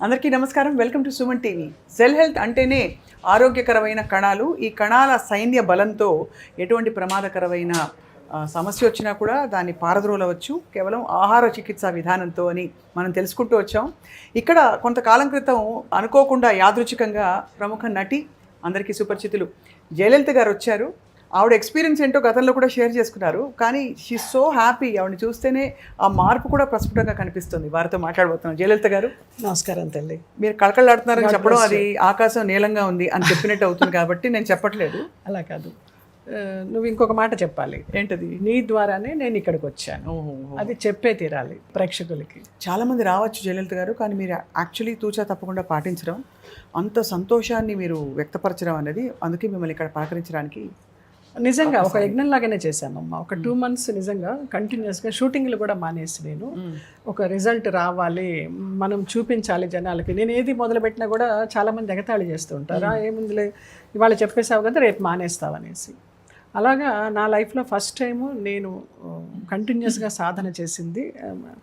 అందరికీ నమస్కారం. Welcome to Suman TV. Cell health అంటేనే ఆరోగ్యకరమైన కణాలు. ఈ కణాల సైన్య బలంతో ఎటువంటి ప్రమాదకరమైన సమస్య వచ్చినా కూడా దాన్ని పారద్రోలవచ్చు కేవలం ఆహార చికిత్సా విధానంతో అని మనం తెలుసుకుంటూ వచ్చాం. ఇక్కడ కొంతకాలం క్రితం అనుకోకుండా యాదృచ్ఛికంగా ప్రముఖ నటి, అందరికీ సుపరిచితులు జయలలిత గారు వచ్చారు. ఆవిడ ఎక్స్పీరియన్స్ ఏంటో గతంలో కూడా షేర్ చేసుకున్నారు. కానీ షీ సో హ్యాపీ. ఆవిడని చూస్తేనే ఆ మార్పు కూడా ప్రస్ఫుటంగా కనిపిస్తుంది. వారితో మాట్లాడబోతున్నాం. జయలలిత గారు నమస్కారం తల్లి. మీరు కళకళలాడుతున్నారని చెప్పడం అది ఆకాశం నీలంగా ఉంది అని చెప్పినట్టు అవుతుంది కాబట్టి నేను చెప్పట్లేదు. అలా కాదు, నువ్వు ఇంకొక మాట చెప్పాలి. ఏంటది? నీ ద్వారానే నేను ఇక్కడికి వచ్చాను, అది చెప్పే తీరాలి ప్రేక్షకులకి. చాలామంది రావచ్చు జయలలిత గారు, కానీ మీరు యాక్చువల్లీ తూచా తప్పకుండా పాటించడం, అంత సంతోషాన్ని మీరు వ్యక్తపరచడం అనేది, అందుకే మిమ్మల్ని ఇక్కడ పలకరించడానికి నిజంగా ఒక యజ్ఞం లాగానే చేశానమ్మా. ఒక 2 months నిజంగా కంటిన్యూస్గా షూటింగ్లు కూడా మానేసి నేను ఒక రిజల్ట్ రావాలి, మనం చూపించాలి జనాలకి. నేను ఏది మొదలుపెట్టినా కూడా చాలామంది ఎగతాళి చేస్తూ ఉంటారు, ఏముందిలే ఇవాళ చెప్పేసావు కదా రేపు మానేస్తావు అనేసి. అలాగా నా లైఫ్లో ఫస్ట్ టైము నేను కంటిన్యూస్గా సాధన చేసింది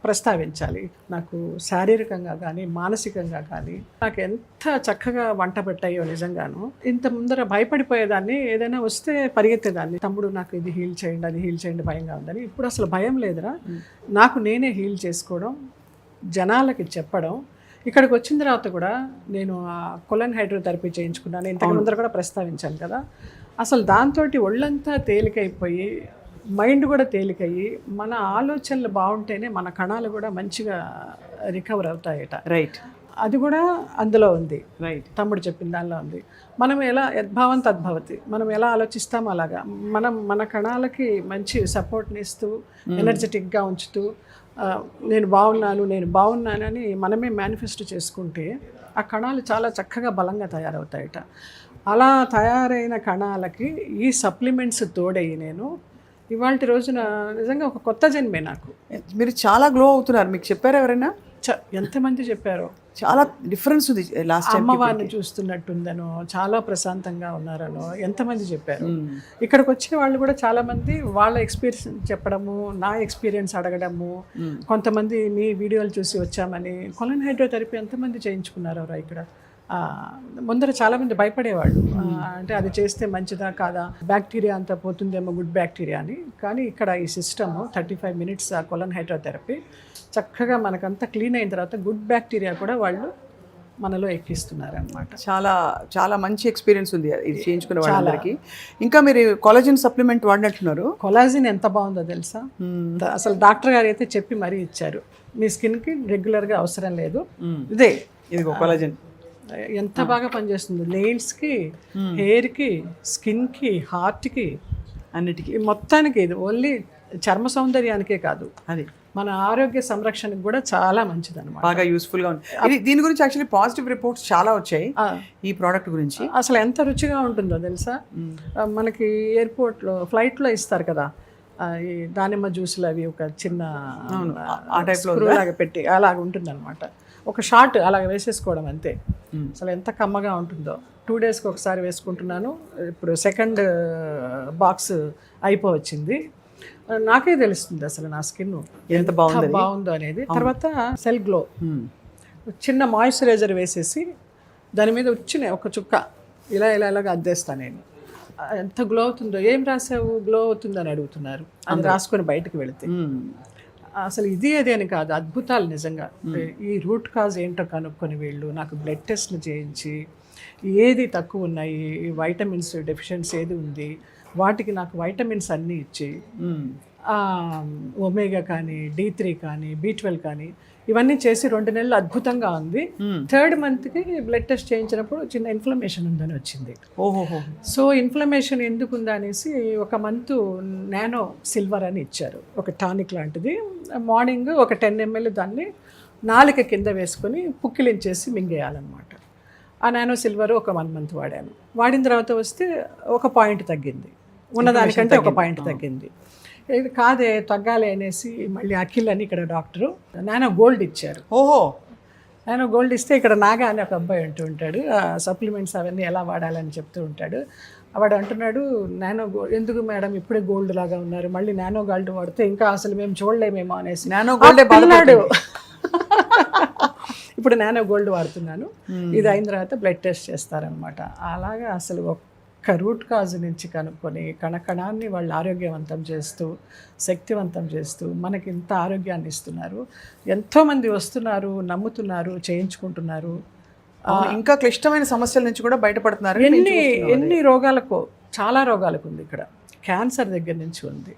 ప్రస్తావించాలి. నాకు శారీరకంగా కానీ మానసికంగా కానీ నాకు ఎంత చక్కగా వంట పెట్టాయో నిజంగాను. ఇంత ముందర భయపడిపోయేదాన్ని, ఏదైనా వస్తే పరిగెత్తేదాన్ని. తమ్ముడు నాకు ఇది హీల్ చేయండి, అది హీల్ చేయండి, భయంగా ఉందని. ఇప్పుడు అసలు భయం లేదురా, నాకు నేనే హీల్ చేసుకోవడం, జనాలకి చెప్పడం. ఇక్కడికి వచ్చిన తర్వాత కూడా నేను కొలన్ హైడ్రోథెరపీ చేయించుకున్నాను, ఇంతకు ముందర కూడా ప్రస్తావించాను కదా. అసలు దాంతో ఒళ్ళంతా తేలికైపోయి, మైండ్ కూడా తేలికయ్యి, మన ఆలోచనలు బాగుంటేనే మన కణాలు కూడా మంచిగా రికవర్ అవుతాయట. రైట్, అది కూడా అందులో ఉంది. రైట్, తమ్ముడు చెప్పిన దానిలో ఉంది. మనం ఎలా యద్భావం తద్భవతి, మనం ఎలా ఆలోచిస్తామో అలాగా మనం మన కణాలకి మంచి సపోర్ట్ని ఇస్తూ ఎనర్జెటిక్గా ఉంచుతూ నేను బాగున్నానని మనమే మేనిఫెస్ట్ చేసుకుంటే ఆ కణాలు చాలా చక్కగా బలంగా తయారవుతాయట. అలా తయారైన కణాలకి ఈ సప్లిమెంట్స్ తోడయ్యి నేను ఇవాళ రోజున నిజంగా ఒక కొత్త జన్మే నాకు. మీరు చాలా గ్లో అవుతున్నారు. మీకు చెప్పారు ఎవరైనా? ఎంతమంది చెప్పారో. చాలా డిఫరెన్స్ ఉంది. లాస్ట్ అమ్మవారిని చూస్తున్నట్టుందనో, చాలా ప్రశాంతంగా ఉన్నారనో ఎంతమంది చెప్పారు. ఇక్కడికి వచ్చిన వాళ్ళు కూడా చాలామంది వాళ్ళ ఎక్స్పీరియన్స్ చెప్పడము, నా ఎక్స్పీరియన్స్ అడగడము. కొంతమంది మీ వీడియోలు చూసి వచ్చామని. కొలన్ హైడ్రోథెరపీ ఎంతమంది చేయించుకున్నారో ఇక్కడ. ముందర చాలామంది భయపడేవాళ్ళు, అంటే అది చేస్తే మంచిదా కాదా, బ్యాక్టీరియా అంతా పోతుందేమో, గుడ్ బ్యాక్టీరియా అని. కానీ ఇక్కడ ఈ సిస్టమ్ 35 minutes కొలన్ హైడ్రోథెరపీ చక్కగా మనకంతా క్లీన్ అయిన తర్వాత గుడ్ బ్యాక్టీరియా కూడా వాళ్ళు మనలో ఎక్కిస్తున్నారు అనమాట. చాలా చాలా మంచి ఎక్స్పీరియన్స్ ఉంది ఇది చేయించుకునే వాళ్ళకి. ఇంకా మీరు కొలాజిన్ సప్లిమెంట్ వాడినట్టున్నారు. కొలాజిన్ ఎంత బాగుందో తెలుసా, అసలు డాక్టర్ గారు అయితే చెప్పి మరీ ఇచ్చారు, మీ స్కిన్కి రెగ్యులర్గా అవసరం లేదు, ఇది కొలాజిన్ ఎంత బాగా పనిచేస్తుంది. నెయిల్స్కి, హెయిర్కి, స్కిన్కి, హార్ట్కి, అన్నిటికీ, మొత్తానికి. ఇది ఓన్లీ చర్మ సౌందర్యానికే కాదు, అది మన ఆరోగ్య సంరక్షణకు కూడా చాలా మంచిది అనమాట. బాగా యూస్ఫుల్గా ఉంది. దీని గురించి యాక్చువల్లీ పాజిటివ్ రిపోర్ట్స్ చాలా వచ్చాయి ఈ ప్రోడక్ట్ గురించి. అసలు ఎంత రుచిగా ఉంటుందో తెలుసా. మనకి ఎయిర్పోర్ట్లో ఫ్లైట్లో ఇస్తారు కదా ఈ దానిమ్మ జ్యూసులు, అవి ఒక చిన్న ఆ టైప్లో లాగా పెట్టి అలాగ ఉంటుంది అనమాట. ఒక షాట్ అలాగ వేసేసుకోవడం అంతే. అసలు ఎంత కమ్మగా ఉంటుందో. 2 daysకి ఒకసారి వేసుకుంటున్నాను. ఇప్పుడు 2nd బాక్స్ అయిపోవచ్చింది. నాకే తెలుస్తుంది అసలు నా స్కిన్ ఎంత బాగుందో అనేది. తర్వాత సెల్ గ్లో, చిన్న మాయిశ్చరైజర్ వేసేసి దాని మీద వచ్చిన ఒక చుక్క ఇలాగ అద్దేస్తాను నేను. ఎంత గ్లో అవుతుందో. ఏం రాసావు, గ్లో అవుతుందని అడుగుతున్నారు. అది రాసుకొని బయటకు వెళితే అసలు ఇది అది అని కాదు, అద్భుతాలు నిజంగా. ఈ రూట్ కాజ్ ఏంటో కనుక్కొని వీళ్ళు నాకు బ్లడ్ టెస్ట్లు చేయించి ఏది తక్కువ ఉన్నాయి, వైటమిన్స్ డెఫిషియన్సీ ఏది ఉంది, వాటికి నాకు వైటమిన్స్ అన్నీ ఇచ్చి, ఒమేగా కానీ, D3 కానీ, B12 కానీ ఇవన్నీ చేసి 2 నెలలు అద్భుతంగా ఉంది. 3rd monthకి బ్లడ్ టెస్ట్ చేయించినప్పుడు చిన్న ఇన్ఫ్లమేషన్ ఉందని వచ్చింది. సో ఇన్ఫ్లమేషన్ ఎందుకు ఉందా అనేసి 1 month నానో సిల్వర్ అని ఇచ్చారు, ఒక టానిక్ లాంటిది. మార్నింగ్ ఒక 10 ml దాన్ని నాలుక కింద వేసుకొని పుక్కిలించేసి మింగేయాలన్నమాట. ఆ నానో సిల్వర్ ఒక 1 month వాడాను. వాడిన తర్వాత వస్తే 1 point తగ్గింది, ఉన్నదానికంటే 1 point తగ్గింది. ఇది కాదే తగ్గాలి అనేసి మళ్ళీ అఖిల్ అని ఇక్కడ డాక్టరు నానో గోల్డ్ ఇచ్చారు. నానో గోల్డ్ ఇస్తే ఇక్కడ నాగా అని ఒక అబ్బాయి అంటూ ఉంటాడు, సప్లిమెంట్స్ అవన్నీ ఎలా వాడాలని చెప్తూ ఉంటాడు. వాడు అంటున్నాడు, నానో గోల్డ్ ఎందుకు మేడం ఇప్పుడే గోల్డ్ లాగా ఉన్నారు, మళ్ళీ నానో గోల్డ్ వాడితే ఇంకా అసలు మేము చూడలేమేమో అనేసి. నానో గోల్డ్ ఇప్పుడు నానో గోల్డ్ వాడుతున్నాను. ఇది అయిన తర్వాత బ్లడ్ టెస్ట్ చేస్తారనమాట. అలాగా అసలు ఒక్క రూట్ కాజ్ నుంచి కనుక్కొని కణకణాన్ని వాళ్ళు ఆరోగ్యవంతం చేస్తూ శక్తివంతం చేస్తూ మనకి ఇంత ఆరోగ్యాన్ని ఇస్తున్నారు. ఎంతోమంది వస్తున్నారు, నమ్ముతున్నారు, చేయించుకుంటున్నారు. ఇంకా క్లిష్టమైన సమస్యల నుంచి కూడా బయటపడుతున్నారు. ఎన్ని రోగాలకు, చాలా రోగాలకు ఉంది ఇక్కడ. క్యాన్సర్ దగ్గర నుంచి ఉంది.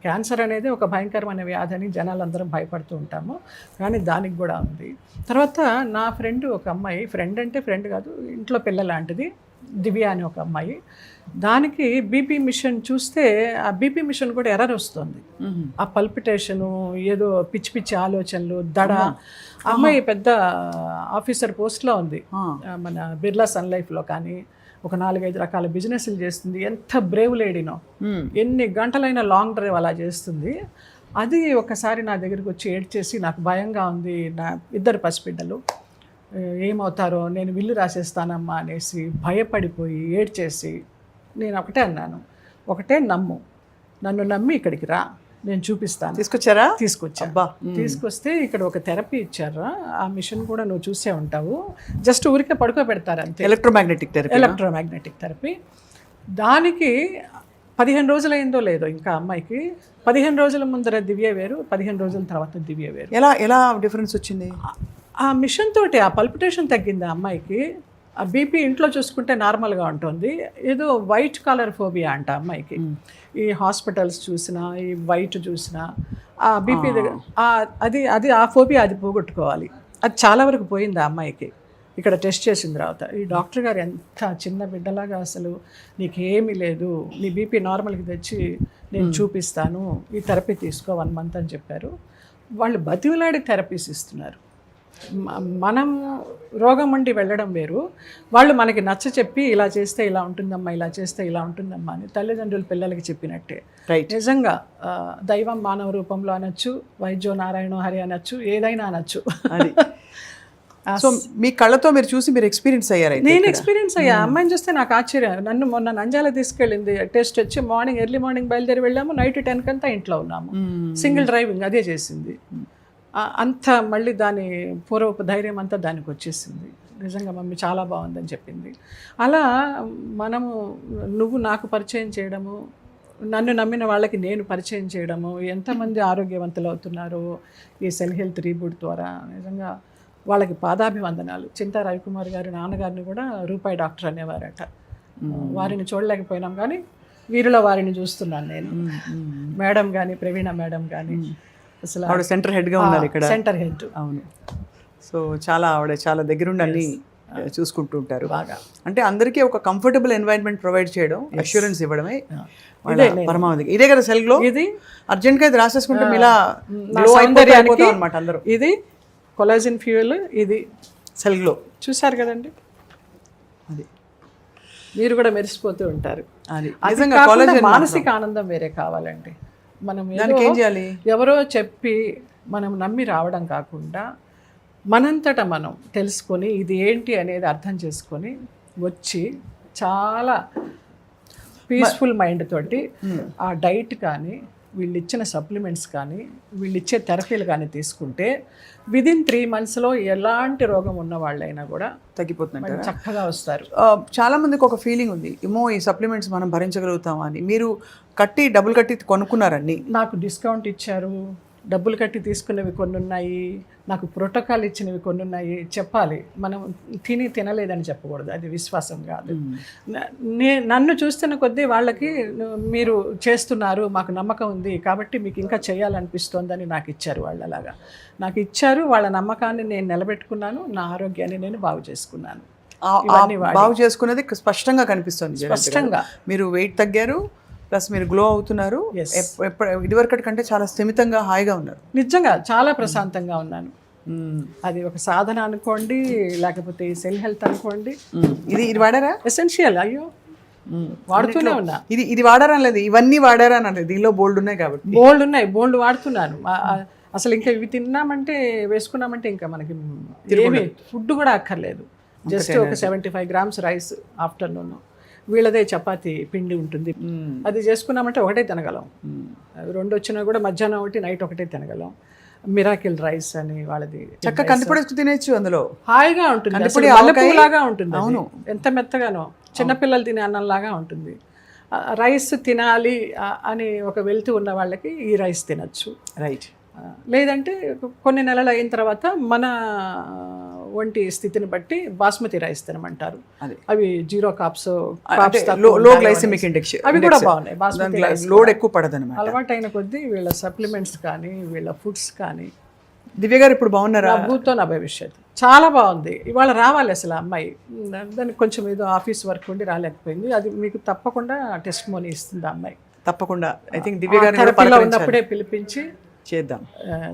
క్యాన్సర్ అనేది ఒక భయంకరమైన వ్యాధి అని జనాలందరం భయపడుతూ ఉంటాము, కానీ దానికి కూడా ఉంది. తర్వాత నా ఫ్రెండ్ ఒక అమ్మాయి, ఫ్రెండ్ అంటే ఫ్రెండ్ కాదు, ఇంట్లో పిల్ల లాంటిది, దివ్య అని ఒక అమ్మాయి, దానికి బీపీ మిషన్ చూస్తే ఆ బీపీ మిషన్ కూడా ఎర్రర్ వస్తుంది. ఆ పల్పిటేషను, ఏదో పిచ్చి పిచ్చి ఆలోచనలు, దడ. అమ్మాయి పెద్ద ఆఫీసర్ పోస్ట్లో ఉంది, మన బిర్లా సన్ లైఫ్లో కానీ ఒక 4-5 రకాల బిజినెస్లు చేస్తుంది. ఎంత బ్రేవ్ లేడీనో, ఎన్ని గంటలైనా లాంగ్ డ్రైవ్ అలా చేస్తుంది. అది ఒకసారి నా దగ్గరికి వచ్చి ఏడ్చేసి, నాకు భయంగా ఉంది, నా 2 పసిబిడ్డలు ఏమవుతారో, నేను విల్లు రాసేస్తానమ్మా అనేసి భయపడిపోయి ఏడ్చేసి, నేను ఒకటే అన్నాను, ఒకటే నమ్ము, నన్ను నమ్మి ఇక్కడికి రా, నేను చూపిస్తాను. తీసుకొచ్చారా? తీసుకొచ్చా. తీసుకొస్తే ఇక్కడ ఒక థెరపీ ఇచ్చారా, ఆ మిషన్ కూడా నువ్వు చూసే ఉంటావు, జస్ట్ ఊరికే పడుకోబెడతారు అంతే, ఎలక్ట్రోమాగ్నెటిక్ థెరపీ. దానికి 15 రోజులైందో లేదో ఇంకా అమ్మాయికి. 15 రోజుల ముందర దివ్య వేరు, 15 రోజుల తర్వాత దివ్య వేరు. ఎలా డిఫరెన్స్ వచ్చింది? ఆ మిషన్ తోటి ఆ పల్పిటేషన్ తగ్గింది ఆ అమ్మాయికి. ఆ బీపీ ఇంట్లో చూసుకుంటే నార్మల్గా ఉంటుంది, ఏదో వైట్ కలర్ ఫోబియా అంట అమ్మాయికి. ఈ హాస్పిటల్స్ చూసినా, ఈ వైట్ చూసినా, ఆ బీపీ అది ఆ ఫోబియా అది పోగొట్టుకోవాలి. అది చాలా వరకు పోయింది ఆ అమ్మాయికి ఇక్కడ టెస్ట్ చేసిన తర్వాత. ఈ డాక్టర్ గారు ఎంత చిన్న బిడ్డలాగా, అసలు నీకేమీ లేదు, నీ బీపీ నార్మల్కి తెచ్చి నేను చూపిస్తాను, ఈ థెరపీ తీసుకో 1 month అని చెప్పారు. వాళ్ళు బతిమలాడి థెరపీస్ ఇస్తున్నారు. మనం రోగం ఉండి వెళ్ళడం వేరు, వాళ్ళు మనకి నచ్చ చెప్పి ఇలా చేస్తే ఇలా ఉంటుందమ్మా, ఇలా చేస్తే ఇలా ఉంటుందమ్మా అని తల్లిదండ్రులు పిల్లలకి చెప్పినట్టే. నిజంగా దైవం మానవ రూపంలో అనొచ్చు, వైద్యో నారాయణ హరి అనొచ్చు, ఏదైనా అనొచ్చు. అది సో మీ కళ్ళతో మీరు చూసి మీరు ఎక్స్పీరియన్స్ అయ్యారు? నేను ఎక్స్పీరియన్స్ అయ్యా. అమ్మాయిని చూస్తే నాకు ఆశ్చర్యం. నన్ను మొన్న నంజాల తీసుకెళ్ళింది, టెస్ట్ వచ్చి ఎర్లీ మార్నింగ్ బయలుదేరి వెళ్ళాము, నైట్ 10 కంతా ఇంట్లో ఉన్నాము. సింగిల్ డ్రైవింగ్ అదే చేసింది. అంత మళ్ళీ దాని పూర్వపు ధైర్యం అంతా దానికి వచ్చేసింది. నిజంగా మమ్మీ చాలా బాగుందని చెప్పింది. అలా మనము, నువ్వు నాకు పరిచయం చేయడము, నన్ను నమ్మిన వాళ్ళకి నేను పరిచయం చేయడము, ఎంతమంది ఆరోగ్యవంతులు అవుతున్నారు ఈ సెల్ హెల్త్ రీబూట్ ద్వారా. నిజంగా వాళ్ళకి పాదాభివందనాలు. చింతా రవికుమార్ గారి నాన్నగారిని కూడా రూపాయి డాక్టర్ అనేవారట. వారిని చూడలేకపోయినాం, కానీ వీరిలో వారిని చూస్తున్నాను నేను. మేడం కానీ, ప్రవీణ మేడం కానీ, అసలు ఆవిడ సెంటర్ హెడ్గా ఉన్నారు ఇక్కడ. Centre head. అవును. సో ఆవిడ చాలా దగ్గరుండి అన్ని చూసుకుంటూ ఉంటారు బాగా. అంటే అందరికీ ఒక కంఫర్టబుల్ ఎన్వైరన్మెంట్ ప్రొవైడ్ చేయడం, అష్యూరెన్స్ ఇవ్వడమే పరమావధి. ఇదే కదా సెల్ గ్లో. ఇది అర్జెంట్గా ఇది రాసేసుకుంటే ఇలా అనమాట అందరూ. ఇది కొలాజిన్ ఫ్యూయల్, ఇది సెల్ గ్లో. చూసారు కదండి, అది మీరు కూడా మెరిసిపోతూ ఉంటారు. అది మానసిక ఆనందం వేరే కావాలండి. మనం ఏం చేయాలి? ఎవరో చెప్పి మనం నమ్మి రావడం కాకుండా, మనంతటా మనం తెలుసుకొని ఇది ఏంటి అనేది అర్థం చేసుకొని వచ్చి చాలా పీస్ఫుల్ మైండ్ తోటి ఆ డైట్ కానీ, వీళ్ళు ఇచ్చిన సప్లిమెంట్స్ కానీ, వీళ్ళు ఇచ్చే థెరపీలు కానీ తీసుకుంటే విదిన్ 3 monthsలో ఎలాంటి రోగం ఉన్న వాళ్ళైనా కూడా తగ్గిపోతుంది, చక్కగా వస్తారు. చాలా మందికి ఒక ఫీలింగ్ ఉంది, ఏమో ఈ సప్లిమెంట్స్ మనం భరించగలుగుతామా అని. మీరు డబ్బులు కట్టి కొనుక్కున్నారని. నాకు డిస్కౌంట్ ఇచ్చారు, డబ్బులు కట్టి తీసుకునేవి కొన్ని ఉన్నాయి, నాకు ప్రోటోకాల్ ఇచ్చినవి కొన్ని ఉన్నాయి. చెప్పాలి, మనం తినలేదని చెప్పకూడదు, అది విశ్వాసం కాదు. నన్ను చూస్తున్న కొద్దీ వాళ్ళకి మీరు చేస్తున్నారు, మాకు నమ్మకం ఉంది కాబట్టి మీకు ఇంకా చేయాలనిపిస్తోందని నాకు ఇచ్చారు. వాళ్ళు అలాగా నాకు ఇచ్చారు. వాళ్ళ నమ్మకాన్ని నేను నిలబెట్టుకున్నాను, నా ఆరోగ్యాన్ని నేను బాగు చేసుకున్నాను. బాగు చేసుకునేది స్పష్టంగా కనిపిస్తుంది. స్పష్టంగా మీరు వెయిట్ తగ్గారు, ప్లస్ మీరు గ్లో అవుతున్నారు. ఇదివరకటి కంటే చాలా స్థిమితంగా, హాయిగా ఉన్నారు. నిజంగా చాలా ప్రశాంతంగా ఉన్నాను. అది ఒక సాధన అనుకోండి, లేకపోతే సెల్ హెల్త్ అనుకోండి. ఇది వాడారా? ఎసెన్షియల్. అయ్యో, వాడుతూనే ఉన్నా. ఇది వాడారా లేదు, ఇవన్నీ వాడారా అని. దీనిలో బోల్డ్ ఉన్నాయి కాబట్టి. బోల్డ్ వాడుతున్నాను. అసలు ఇంకా ఇవి తిన్నామంటే, వేసుకున్నామంటే ఇంకా మనకి ఏమీ ఫుడ్ కూడా అక్కర్లేదు. జస్ట్ ఒక 75 grams రైస్ ఆఫ్టర్నూన్, వీళ్ళదే చపాతి పిండి ఉంటుంది, అది చేసుకున్నామంటే ఒకటే తినగలం. 2 వచ్చినా కూడా మధ్యాహ్నం ఒకటి, నైట్ ఒకటే తినగలం. మిరాకిల్ రైస్ అని వాళ్ళది చక్కగా కందిపొడి తినేచ్చు అందులో. హాయిగా ఉంటుంది, కందిపొడి అసలు ఆవకాయ. మల్లెపూలాగా ఉంటుంది. అవును. ఎంత మెత్తగానో చిన్నపిల్లలు తినే అన్నంలాగా ఉంటుంది. రైస్ తినాలి అని ఒక వెళ్తూ ఉన్న వాళ్ళకి ఈ రైస్ తినచ్చు. రైట్. లేదంటే కొన్ని నెలలు అయిన తర్వాత మన ఒంటి స్థితిని బట్టి బాస్మతి రైస్ తినమంటారు. అవి 0 కార్బ్స్, లో గ్లైసెమిక్ ఇండెక్స్, అవి కూడా బాగున్నాయి. బాస్మతి రైస్ లోడ్ ఎక్కువ పడదన్నమాట. అలవాటైన కొద్దీ వీళ్ళ సప్లిమెంట్స్ కానీ వీళ్ళ ఫుడ్స్ కానీ. దివ్య గారు ఇప్పుడు బాగున్నారా? నవ్వుతో నా భవిష్యత్ చాలా బాగుంది. ఇవాళ రావాలి అసలు ఆ అమ్మాయి, దానికి కొంచెం ఏదో ఆఫీస్ వర్క్ ఉండి రాలేకపోయింది. అది మీకు తప్పకుండా టెస్ట్ మోనీ ఇస్తుంది ఆ అమ్మాయి. తప్పకుండా. ఐ థింక్ దివ్య గారు ఉన్నప్పుడే పిలిపించి చేద్దాం,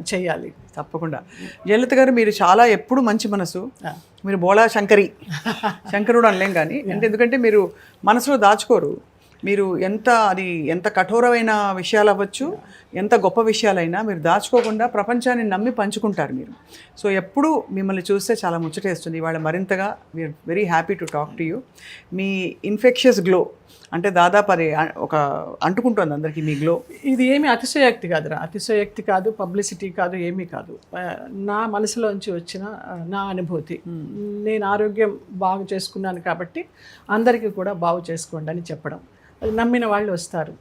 చెయ్యాలి తప్పకుండా. జయలలిత గారు మీరు చాలా ఎప్పుడు మంచి మనసు, మీరు బోళా శంకరుడు అనలేం కానీ, అంటే ఎందుకంటే మీరు మనసులో దాచుకోరు. మీరు ఎంత కఠోరమైన విషయాలు అవ్వచ్చు, ఎంత గొప్ప విషయాలైనా మీరు దాచుకోకుండా ప్రపంచాన్ని నమ్మి పంచుకుంటారు మీరు. సో ఎప్పుడు మిమ్మల్ని చూస్తే చాలా ముచ్చటేస్తుంది. ఇవాళ మరింతగా we are very happy to talk to you. మీ ఇన్ఫెక్షియస్ గ్లో అంటే దాదాపు అది ఒక అంటుకుంటుంది అందరికీ మీ గ్లో. ఇది ఏమీ అతిశయోక్తి కాదురా, అతిశయోక్తి కాదు, పబ్లిసిటీ కాదు, ఏమీ కాదు. నా మనసులోంచి వచ్చిన నా అనుభూతి. నేను ఆరోగ్యం బాగు చేసుకున్నాను కాబట్టి అందరికీ కూడా బాగు చేసుకోండి అని చెప్పడం. అది నమ్మిన వాళ్ళు వస్తారు,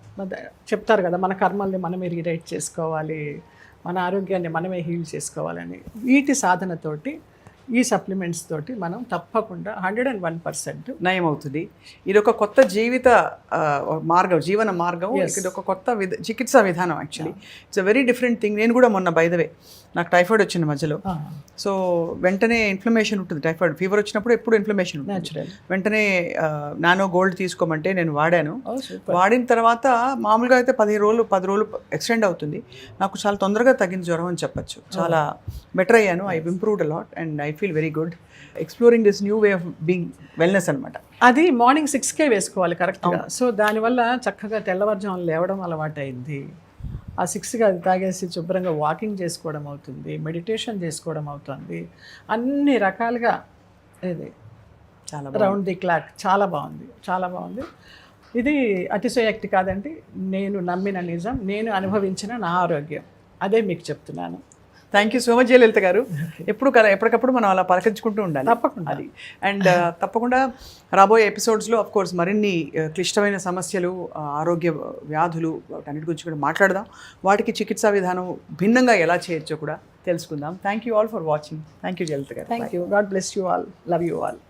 చెప్తారు కదా మన కర్మల్ని మనమే రీరైట్ చేసుకోవాలి, మన ఆరోగ్యాన్ని మనమే హీల్ చేసుకోవాలని. వీటి సాధనతోటి ఈ సప్లిమెంట్స్ తోటి మనం తప్పకుండా 101% నయం అవుతుంది. ఇది ఒక కొత్త జీవన మార్గం. ఇది ఒక కొత్త చికిత్సా విధానం. Actually it's a very different thing. నేను కూడా మొన్న బై ద వే నాకు టైఫాయిడ్ వచ్చింది మధ్యలో. సో వెంటనే ఇన్ఫ్లమేషన్ ఉంటుంది, టైఫాయిడ్ ఫీవర్ వచ్చినప్పుడు ఎప్పుడు ఇన్ఫ్లమేషన్ ఉంటుంది. వెంటనే నానో గోల్డ్ తీసుకోమంటే నేను వాడాను. వాడిన తర్వాత మామూలుగా అయితే 10 రోజులు ఎక్స్టెండ్ అవుతుంది. నాకు చాలా తొందరగా తగ్గింది జ్వరం అని చెప్పచ్చు. చాలా బెటర్ అయ్యాను. I improved a lot and I feel very good exploring this new way of being wellness అనమాట. అది మార్నింగ్ 6కే వేసుకోవాలి కరెక్ట్గా. సో దానివల్ల చక్కగా తెల్లవారుజామున లేవడం అలవాటు అయింది. ఆ 6కి అది తాగేసి శుభ్రంగా వాకింగ్ చేసుకోవడం అవుతుంది, మెడిటేషన్ చేసుకోవడం అవుతుంది, అన్ని రకాలుగా. ఇది చాలా రౌండ్ ది క్లాక్ చాలా బాగుంది, చాలా బాగుంది. ఇది అతిశయోక్తి కాదండి, నేను నమ్మిన నిజం, నేను అనుభవించిన నా ఆరోగ్యం, అదే మీకు చెప్తున్నాను. Thank you so much Jayalalitha గారు. ఎప్పటికప్పుడు మనం అలా పలకరించుకుంటూ ఉండాలి. తప్పకుండా. అది అండ్ తప్పకుండా రాబోయే ఎపిసోడ్స్లో అఫ్ కోర్స్ మరిన్ని క్లిష్టమైన సమస్యలు, ఆరోగ్య వ్యాధులు, వాటన్నిటి గురించి కూడా మాట్లాడదాం. వాటికి చికిత్సా విధానం భిన్నంగా ఎలా చేయొచ్చో కూడా తెలుసుకుందాం. Thank you all for watching. Thank you Jayalalitha గారు. Thank you. God bless you all. Love you all.